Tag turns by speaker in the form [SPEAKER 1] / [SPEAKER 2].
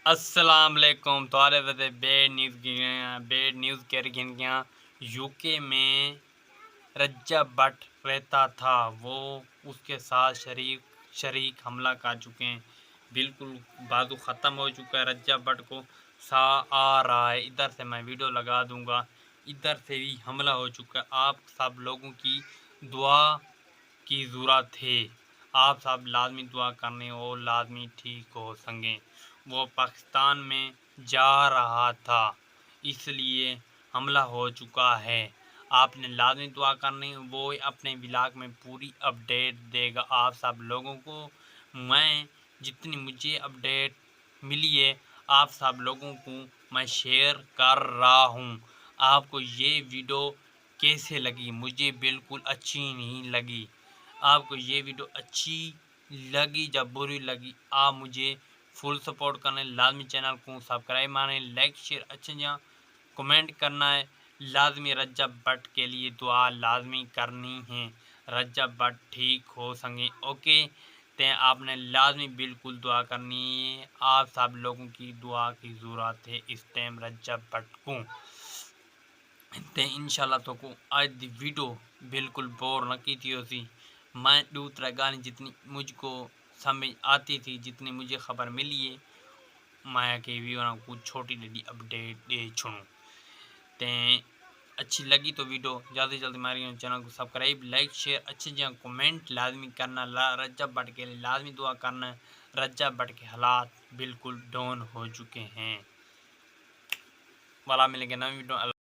[SPEAKER 1] السلام علیکم تو بیڈ نیوز کہہ رہی ہیں یو کے میں رجب بٹ رہتا تھا وہ اس کے ساتھ شریک حملہ کر چکے ہیں۔ بالکل بازو ختم ہو چکا ہے، رجب بٹ کو سا آ رہا ہے۔ ادھر سے میں ویڈیو لگا دوں گا، ادھر سے بھی حملہ ہو چکا ہے۔ آپ سب لوگوں کی دعا کی ضرورت ہے، آپ سب لازمی دعا کرنے اور لازمی ٹھیک ہو سکیں۔ وہ پاکستان میں جا رہا تھا، اس لیے حملہ ہو چکا ہے۔ آپ نے لازمی دعا کرنی، وہ اپنے ولاگ میں پوری اپڈیٹ دے گا آپ سب لوگوں کو۔ میں جتنی مجھے اپڈیٹ ملی ہے آپ سب لوگوں کو میں شیئر کر رہا ہوں۔ آپ کو یہ ویڈیو کیسے لگی؟ مجھے بالکل اچھی نہیں لگی۔ آپ کو یہ ویڈیو اچھی لگی یا بری لگی، آپ مجھے فل سپورٹ کرنا ہے۔ لازمی چینل کو سبسکرائب ماریں، لائک شیئر اچھا جہاں کمنٹ کرنا ہے۔ لازمی رجب بٹ کے لیے دعا لازمی کرنی ہے، رجب بٹ ٹھیک ہو سکیں۔ اوکے تے آپ نے لازمی بالکل دعا کرنی ہے، آپ سب لوگوں کی دعا کی ضرورت ہے اس ٹائم رجب بٹ کو۔ تے انشاءاللہ تو کو آج دی ویڈیو بالکل بور نہ کی تھی اسی میں دوسرا گانے جتنی مجھ کو سمجھ آتی تھی، جتنی مجھے خبر ملی ہے میں کہ بھی کچھ چھوٹی لڑی اپڈیٹ دے چھوڑوں۔ تے اچھی لگی تو ویڈیو جلدی ہمارے چینل کو سبسکرائب لائک شیئر اچھے جہاں کمنٹ لازمی کرنا۔ رجب بٹ کے لیے لازمی دعا کرنا ہے، رجب بٹ کے حالات بالکل ڈاؤن ہو چکے ہیں۔ والا ملے گا نئی ویڈیو۔